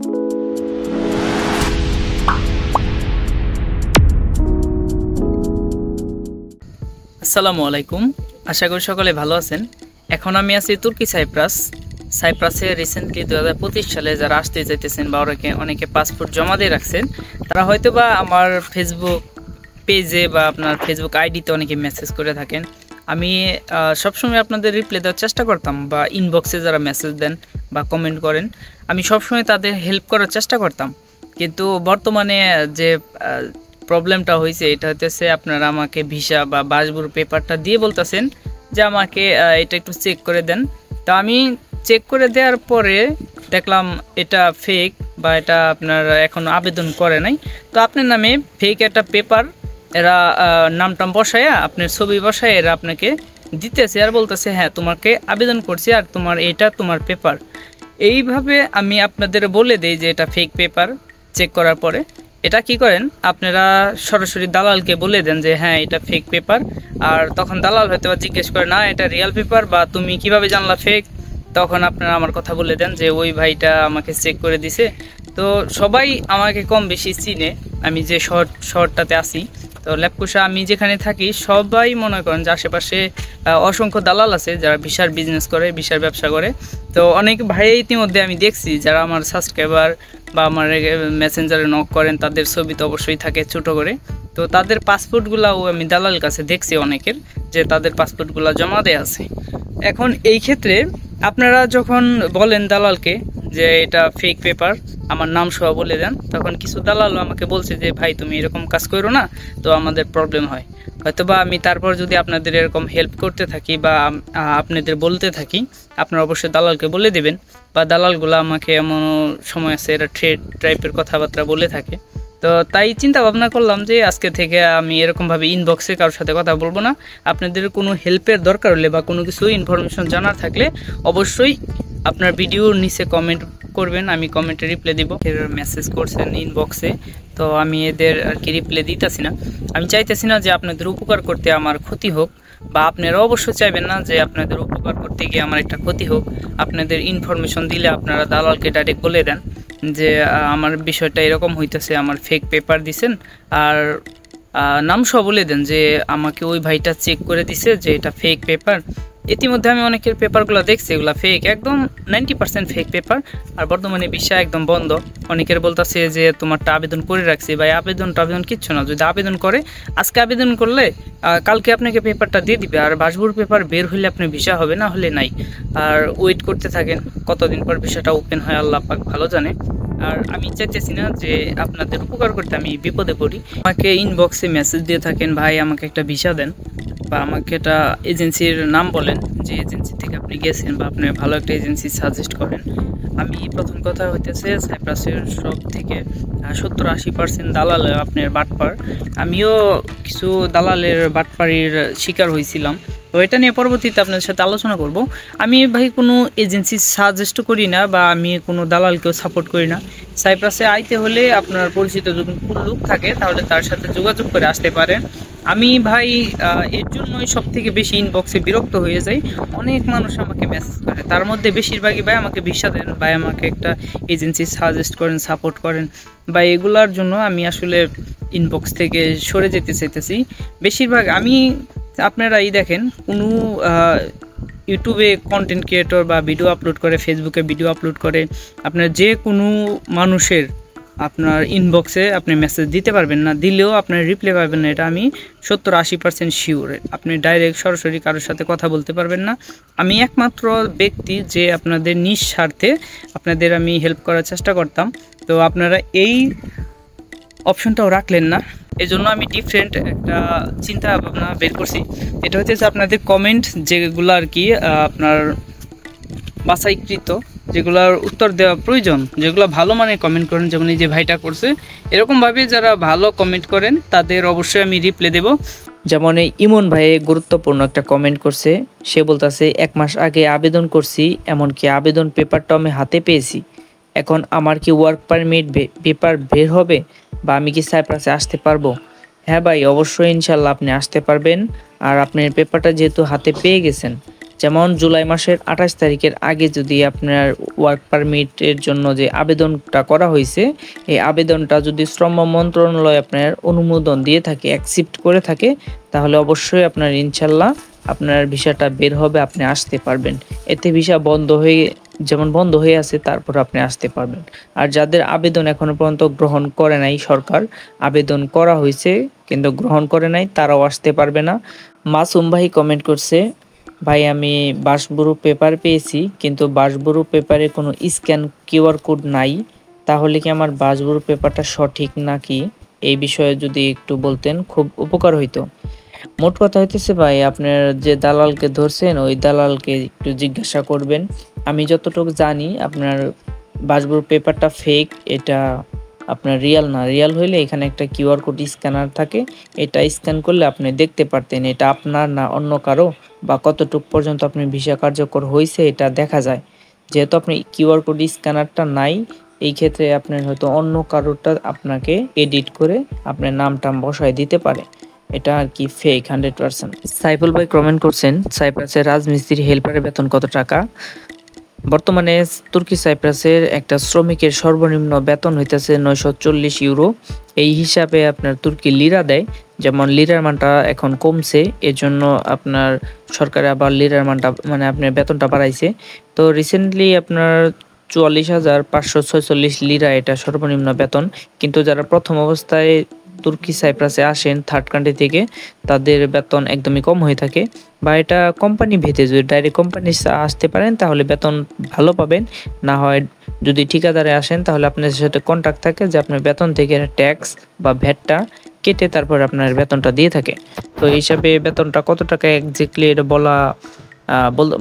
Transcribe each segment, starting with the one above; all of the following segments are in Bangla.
আসসালামু আলাইকুম, আশা করি সকলে ভালো আছেন। এখন আমি আছি তুর্কি সাইপ্রাসে রিসেন্টলি 2025 সালে যারা আসতে চাইতেছেন বা অনেকে পাসপোর্ট জমা দিয়ে রাখছেন, তারা হয়তো বা আমার ফেসবুক পেজে বা আপনার ফেসবুক আইডিতে অনেকে মেসেজ করে থাকেন। আমি সবসময় আপনাদের রিপ্লাই দেওয়ার চেষ্টা করতাম, বা ইনবক্সে যারা মেসেজ দেন বা কমেন্ট করেন, আমি সবসময় তাদের হেল্প করার চেষ্টা করতাম। কিন্তু বর্তমানে যে প্রবলেমটা হয়েছে, এটা হইতেছে আপনারা আমাকে ভিসা বা বাসবুর পেপারটা দিয়ে বলতেছেন যে আমাকে এটা একটু চেক করে দেন। তো আমি চেক করে দেওয়ার পরে দেখলাম এটা ফেক, বা এটা আপনার এখনও আবেদন করে নাই। তো আপনার নামে ফেক একটা পেপার এরা নামটাম বসায়া, আপনার ছবি বসায় এরা আপনাকে দিতেছে আর বলতেছে হ্যাঁ তোমাকে আবেদন করছি আর তোমার পেপার। এইভাবে আমি আপনাদের বলে দিই যে এটা ফেক পেপার। চেক করার পরে এটা কি করেন, আপনারা সরাসরি দালালকে বলে দেন যে হ্যাঁ এটা ফেক পেপার। আর তখন দালাল হয়তো জিজ্ঞেস করে না এটা রিয়েল পেপার, বা তুমি কিভাবে জানলা ফেক। তখন আপনারা আমার কথা বলে দেন যে ওই ভাইটা আমাকে চেক করে দিছে। তো সবাই আমাকে কম বেশি চিনে, আমি যে শহরটাতে আছি। তো ল্যাবকুশা আমি যেখানে থাকি সবাই মনে করেন যে আশেপাশে অসংখ্য দালাল আছে যারা ভিসার বিজনেস করে, ভিসার ব্যবসা করে। তো অনেক ভাই ইতিমধ্যে আমি দেখছি যারা আমার সাবস্ক্রাইবার বা আমার মেসেঞ্জারে নক করেন, তাদের ছবি তো অবশ্যই থাকে ছোটো করে। তো তাদের পাসপোর্টগুলাও আমি দালালের কাছে দেখছি অনেকের, যে তাদের পাসপোর্টগুলো জমা দেওয়া আছে। এখন এই ক্ষেত্রে আপনারা যখন বলেন দালালকে যে এটা ফেক পেপার, আমার নাম সহ বলে দেন, তখন কিছু দালাল আমাকে বলছে যে ভাই তুমি এরকম কাজ করো না, তো আমাদের প্রবলেম হয়। হয়তোবা আমি তারপর যদি আপনাদের এরকম হেল্প করতে থাকি বা আপনাদের বলতে থাকি, আপনারা অবশ্যই দালালকে বলে দেবেন। বা দালালগুলো আমাকে এমন সময় আছে এরা ট্রেড টাইপের কথাবার্তা বলে থাকে। তো তাই চিন্তা ভাবনা করলাম যে আজকে থেকে আমি এরকমভাবে ইনবক্সে কারোর সাথে কথা বলবো না। আপনাদের কোনো হেল্পের দরকার হলে বা কোনো কিছু ইনফরমেশন জানার থাকলে অবশ্যই আপনার ভিডিওর নিচে কমেন্ট করবেন, আমি কমেন্টে রিপ্লাই দিব। মেসেজ করছেন ইনবক্সে, তো আমি এদের আর কি রিপ্লাই দিতেছি না। আমি চাইতেছি না যে আপনাদের উপকার করতে আমার ক্ষতি হোক, বা আপনারা অবশ্যই চাইবেন না যে আপনাদের উপকার করতে গিয়ে আমার একটা ক্ষতি হোক। আপনাদের ইনফরমেশন দিলে আপনারা দালালকে ডাইরেক্ট বলে দেন যে আমার বিষয়টা এরকম হইতেছে, আমার ফেক পেপার দিছেন, আর নাম সহ বলে দেন যে আমাকে ওই ভাইটা চেক করে দিছে যে এটা ফেক পেপার। ইতিমধ্যে আমি অনেকের পেপারগুলো দেখছি, এগুলো ফেক, একদম 90% ফেক পেপার। আর বর্তমানে ভিসা একদম বন্ধ। অনেকের বলতেছে যে তোমারটা আবেদন করে রাখছি। ভাই আবেদন কিচ্ছু না। যদি আবেদন করে, আজকে আবেদন করলে কালকে আপনাকে পেপারটা দিয়ে দিবে। আর বাসবুর পেপার বের হলে আপনার ভিসা হবে, না হলে নাই। আর ওয়েট করতে থাকেন, কতদিন পর ভিসাটা ওপেন হয় আল্লাহ পাক ভালো জানে। আর আমি চাইতেছি না যে আপনাদের উপকার করতে আমি বিপদে পড়ি। আমাকে ইনবক্সে মেসেজ দিয়ে থাকেন ভাই আমাকে একটা ভিসা দেন, বা আমাকে একটা এজেন্সির নাম বলেন যে এজেন্সি থেকে আপনি গেছেন, বা আপনি ভালো একটা এজেন্সি সাজেস্ট করেন। আমি প্রথম কথা হইতেছে সাইপ্রাসের সব থেকে 70-80% দালাল আপনার বাটপার। আমিও কিছু দালালের বাটপাড়ির শিকার হয়েছিলাম। তো এটা নিয়ে পরবর্তীতে আপনাদের সাথে আলোচনা করব। আমি ভাই কোনো এজেন্সি সাজেস্ট করি না, বা আমি কোনো দালালকেও সাপোর্ট করি না। সাইপ্রাসে আইতে হলে আপনার পরিচিত যদি কোনো লোক থাকে তাহলে তার সাথে যোগাযোগ করে আসতে পারেন। আমি ভাই এর জন্যই সব থেকে বেশি ইনবক্সে বিরক্ত হয়ে যাই। অনেক মানুষ আমাকে মেসেজ করে, তার মধ্যে বেশিরভাগই ভাই আমাকে ভিসা দেন, ভাই আমাকে একটা এজেন্সি সাজেস্ট করেন, সাপোর্ট করেন। বা এগুলার জন্য আমি আসলে ইনবক্স থেকে সরে যেতে চাইতেছি। বেশিরভাগ আপনারা দেখেন কোনো ইউটিউবে কন্টেন্ট ক্রিয়েটর বা ভিডিও আপলোড করে, ফেসবুকে ভিডিও আপলোড করে, আপনার যে কোনো মানুষের আপনার ইনবক্সে আপনি মেসেজ দিতে পারবেন না, দিলেও আপনার রিপ্লাই পাবেন না। এটা আমি 70-80% শিওর। আপনি ডাইরেক্ট সরাসরি কারোর সাথে কথা বলতে পারবেন না। আমি একমাত্র ব্যক্তি যে আপনাদের নিঃস্বার্থে আপনাদের আমি হেল্প করার চেষ্টা করতাম। তো আপনারা এই অপশনটাও রাখলেন না, এজন্য আমি ডিফারেন্ট একটা চিন্তা ভাবনা বের করছি। এটা হচ্ছে যে আপনাদের কমেন্ট যেগুলো আর কি আপনার বাছাইকৃত, যেগুলোর উত্তর দেওয়া প্রয়োজন, যেগুলো ভালো মানের কমেন্ট করেন, যেমন এই যে ভাইটা করছে, এরকমভাবে যারা ভালো কমেন্ট করেন তাদের অবশ্যই আমি রিপ্লাই দেব। যেমন এই ইমন ভাই গুরুত্বপূর্ণ একটা কমেন্ট করছে। সে বলতেছে 1 মাস আগে আবেদন করছি, এমনকি আবেদন পেপারটা আমি হাতে পেয়েছি। এখন আমার কি ওয়ার্ক পারমিট পেপার বের হবে, বা আমি কি সাইপ্রাসে আসতে পারবো? হ্যাঁ ভাই, অবশ্যই ইনশাল্লাহ আপনি আসতে পারবেন। আর আপনার পেপারটা যেহেতু হাতে পেয়ে গেছেন, যেমন জুলাই মাসের 28 তারিখের আগে যদি আপনার ওয়ার্ক পারমিটের জন্য যে আবেদনটা করা হয়েছে, এই আবেদনটা যদি শ্রম মন্ত্রণালয় আপনার অনুমোদন দিয়ে থাকে, অ্যাকসেপ্ট করে থাকে, তাহলে অবশ্যই আপনার ইনশাল্লাহ আপনার ভিসাটা বের হবে, আপনি আসতে পারবেন। এতে ভিসা বন্ধ হয়ে আছে, তারপর আপনি আসতে পারবেন। আর যাদের আবেদন এখনো পর্যন্ত গ্রহণ করে নাই, সরকার আবেদন করা হয়েছে কিন্তু গ্রহণ করে নাই, তারাও আসতে পারবে না। মাসুম ভাই কমেন্ট করছে, ভাই আমি বাসবুরু পেপার পেয়েছি কিন্তু বাসবুরু পেপারে কোনো স্ক্যান কিউআর কোড নাই, তাহলে কি আমার বাসবুরু পেপারটা সঠিক নাকি? এই বিষয়ে যদি একটু বলতেন খুব উপকার হইতো। মোট কথা হইতেছে ভাই, আপনার যে দালালকে ধরছেন ওই দালালকে একটু জিজ্ঞাসা করবেন। আমি যতটুকু জানি আপনার বাসবুরু পেপারটা ফেক, এটা আপনার রিয়াল না। রিয়াল হইলে এখানে একটা কিউআর কোড স্ক্যানার থাকে, এটা স্ক্যান করলে আপনি দেখতে পারতেন এটা আপনার না অন্য কারো, বা কতটুক পর্যন্ত আপনি ভিসা কার্যকর হয়েছে এটা দেখা যায়। যেহেতু আপনি কিউআর কোড স্ক্যানারটা নাই, এই ক্ষেত্রে আপনার হয়তো অন্য কারোরটা আপনাকে এডিট করে আপনার নামটা বসায় দিতে পারে। এটা আর কি ফেক 100%। সাইফুল ভাই কমেন্ট করছেন, সাইপ্রাসের রাজমিস্ত্রি হেল্পারের বেতন কত টাকা? বর্তমানে তুর্কি সাইপ্রাসের একটা শ্রমিকের সর্বনিম্ন বেতন হইতেছে 940 ইউরো। এই হিসাবে আপনার তুর্কি লিরা দেয়, যেমন লিরার মানটা এখন কমছে, এজন্য আপনার সরকারে আবার লিরার মানটা মানে আপনার বেতনটা বাড়াইছে। তো রিসেন্টলি আপনার 44,546 লিরা এটা সর্বনিম্ন বেতন। কিন্তু যারা প্রথম অবস্থায় তুর্কি সাইপ্রাসে আসেন থার্ড কান্ট্রি থেকে, তাদের বেতন একদমই কম হয়ে থাকে, বা এটা কোম্পানি ভেদে। যদি ডাইরেক্ট কোম্পানি আসতে পারেন তাহলে বেতন ভালো পাবেন, না হয় যদি ঠিকাদারে আসেন তাহলে আপনার সাথে কন্ট্যাক্ট থাকে যে আপনার বেতন থেকে ট্যাক্স বা ভ্যাটটা কেটে তারপর আপনার বেতনটা দিয়ে থাকে। তো এই হিসাবে বেতনটা কত টাকা এক্স্যাক্টলি এটা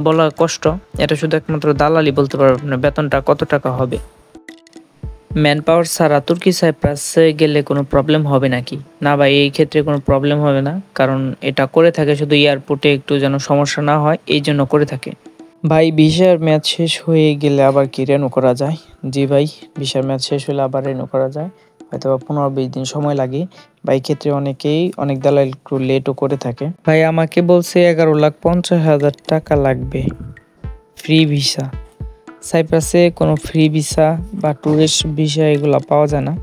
বলা কষ্ট, এটা শুধু একমাত্র দালালি বলতে পারবে আপনার বেতনটা কত টাকা হবে। ম্যান পাওয়ার ছাড়া তুর্কি সাইপ্রাসে গেলে কোনো প্রবলেম হবে নাকি? না ভাই, এই ক্ষেত্রে কোনো প্রবলেম হবে না, কারণ এটা করে থাকে শুধু এয়ারপোর্টে একটু যেন সমস্যা না হয় এই জন্য করে থাকে। ভাই ভিসার মেয়াদ শেষ হয়ে গেলে আবার কি রিনিউ করা যায়? জি ভাই, ভিসার মেয়াদ শেষ হলে আবার রিনিউ করা যায়, হয়তো 15-20 দিন সময় লাগে। ভাই ক্ষেত্রে অনেক দালাল একটু লেটও করে থাকে। ভাই আমাকে বলছে 11,50,000 টাকা লাগবে ফ্রি ভিসা। সাইপ্রাসে কোনো ফ্রি ভিসা বা ট্যুরিস্ট ভিসা এগুলা পাওয়া যায় না।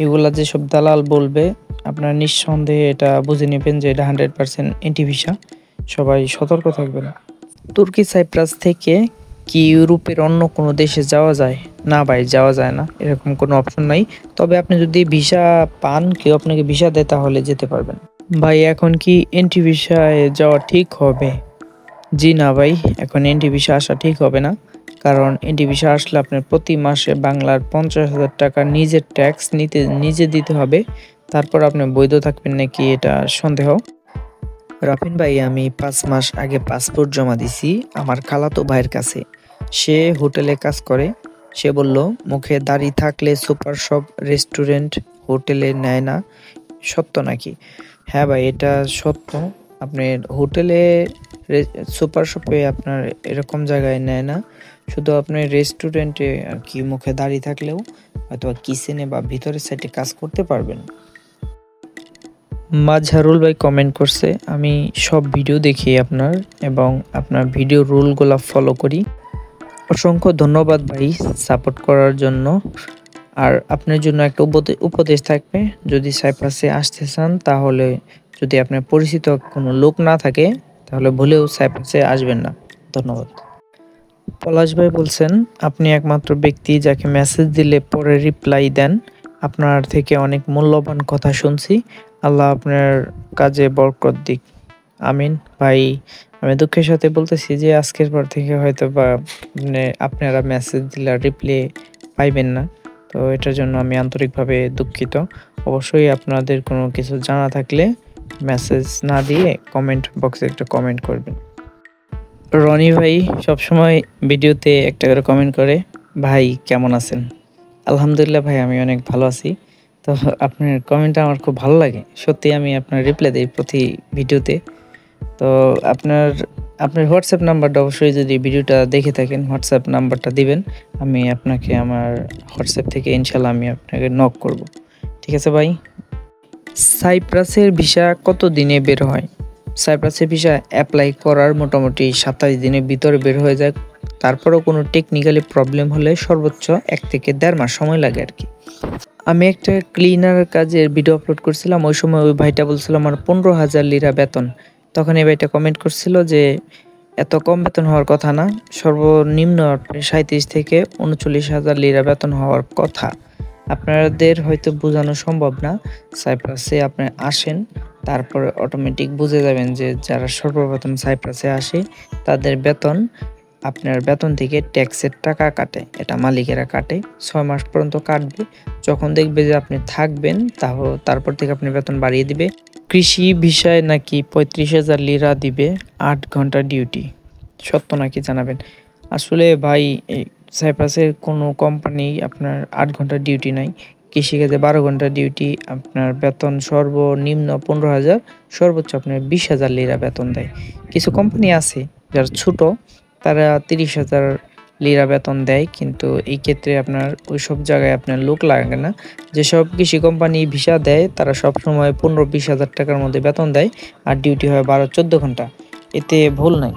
এগুলা যেসব দালাল বলবে আপনারা নিঃসন্দেহে এটা বুঝে নেবেন যে এটা 100% এন্টি ভিসা। সবাই সতর্ক থাকবেন। তুর্কি সাইপ্রাস থেকে কি ইউরোপের অন্য কোনো দেশে যাওয়া যায়? না ভাই, যাওয়া যায় না, এরকম কোনো অপশন নাই। তবে আপনি যদি ভিসা পান, কেউ আপনাকে ভিসা দেয়, তাহলে যেতে পারবেন। ভাই এখন কি এন্টি ভিসায় যাওয়া ঠিক হবে? জি না ভাই, এখন এন্টি ভিসা আসা ঠিক হবে না, কারণ এন্টি ভিসা আসলে আপনার প্রতি মাসে বাংলার 50,000 টাকা নিজের ট্যাক্স নিজে দিতে হবে, তারপর আপনি বৈধ থাকবেন নাকি এটা সন্দেহ। রাফিন ভাই, আমি 5 মাস আগে পাসপোর্ট জমা দিছি আমার খালাতো ভাইয়ের কাছে। সে হোটেলে কাজ করে। সে বলল মুখে দাড়ি থাকলে সুপার শপ, রেস্টুরেন্ট, হোটেলে নেয় না। সত্য নাকি? হ্যাঁ ভাই, এটা সত্য। আপনার হোটেলে, সুপার শপে আপনার এরকম জায়গায় নেয় না। শুধু আপনার রেস্টুরেন্টে আর কি মুখে দাড়ি থাকলেও হয়তো কিচেনে বা ভিতরের সাইডে কাজ করতে পারবেন। মাজহারুল ভাই কমেন্ট করছে, আমি সব ভিডিও দেখি আপনার এবং আপনার ভিডিও রুলগুলো ফলো করি। অসংখ্য ধন্যবাদ ভাই সাপোর্ট করার জন্য। আর আপনার জন্য একটা উপদেশ থাকবে, যদি সাইপ্রাসে আসতে চান তাহলে যদি আপনার পরিচিত কোনো লোক না থাকে তাহলে ভুলেও সাইপ্রাসে আসবেন না। ধন্যবাদ। পলাশ ভাই বলছেন, আপনি একমাত্র ব্যক্তি যাকে মেসেজ দিলে পরে রিপ্লাই দেন। আপনার থেকে অনেক মূল্যবান কথা শুনছি। আল্লাহ আপনার কাজে বরকত দিক। আমিন। ভাই আমি দুঃখের সাথে বলতেছি যে আজকের পর থেকে হয়তো বা আপনারা মেসেজ দিলে রিপ্লাই পাইবেন না। তো এটার জন্য আমি আন্তরিকভাবে দুঃখিত। অবশ্যই আপনাদের কোনো কিছু জানা থাকলে মেসেজ না দিয়ে কমেন্ট বক্সে একটা কমেন্ট করবেন। রনি ভাই সবসময় ভিডিওতে একটা করে কমেন্ট করে, ভাই কেমন আছেন? আলহামদুলিল্লাহ ভাই, আমি অনেক ভালো আছি। তো আপনার কমেন্টটা আমার খুব ভালো লাগে, সত্যি আমি আপনার রিপ্লাই দিই প্রতি ভিডিওতে। তো আপনার হোয়াটসঅ্যাপ নাম্বারটা অবশ্যই, যদি ভিডিওটা দেখে থাকেন হোয়াটসঅ্যাপ নাম্বারটা দিবেন, আমি আপনাকে আমার হোয়াটসঅ্যাপ থেকে ইনশাল্লাহ আমি আপনাকে নক করব। ঠিক আছে ভাই। সাইপ্রাসের ভিসা কত দিনে বের হয়? সাইপ্রাসের ভিসা অ্যাপ্লাই করার মোটামুটি 27 দিনের ভিতরে বের হয়ে যায়। তারপরেও কোনো টেকনিক্যালি প্রবলেম হলে সর্বোচ্চ 1 থেকে 1.5 মাস সময় লাগে আর কি। আমি একটা ক্লিনার কাজের ভিডিও আপলোড করছিলাম, ওই সময় ওই ভাইটা বলছিল আমার 15,000 লিরা বেতন। তখন এই ভাইটা কমেন্ট করছিল যে এত কম বেতন হওয়ার কথা না, সর্বনিম্ন 37 থেকে 39,000 লিরা বেতন হওয়ার কথা। আপনাদের হয়তো বোঝানো সম্ভব না, সাইপ্রাসে আপনি আসেন তারপরে অটোমেটিক বুঝে যাবেন যে যারা সর্বপ্রথম সাইপ্রাসে আসে তাদের বেতন আপনার বেতন থেকে ট্যাক্সের টাকা কাটে, এটা মালিকেরা কাটে 6 মাস পর্যন্ত কাটবে। যখন দেখবে যে আপনি থাকবেন তারপর থেকে আপনি বেতন বাড়িয়ে দিবে। কৃষি ভিসায় নাকি 35,000 লিরা দিবে 8 ঘন্টা ডিউটি, সত্য নাকি জানাবেন। আসলে ভাই সাইপ্রাসের কোনো কোম্পানি আপনার 8 ঘন্টা ডিউটি নাই, কৃষিকাজে 12 ঘন্টা ডিউটি, আপনার বেতন সর্বনিম্ন 15,000, সর্বোচ্চ আপনার 20,000 লিরা বেতন দেয়। কিছু কোম্পানি আছে যারা ছোট, তারা 30,000 লিরা বেতন দেয়, কিন্তু এই ক্ষেত্রে আপনার ওইসব জায়গায় আপনার লোক লাগে না। যেসব কৃষি কোম্পানি ভিসা দেয় তারা সবসময় 15-20,000 টাকার মধ্যে বেতন দেয়, আর ডিউটি হয় 12-14 ঘন্টা, এতে ভুল নাই।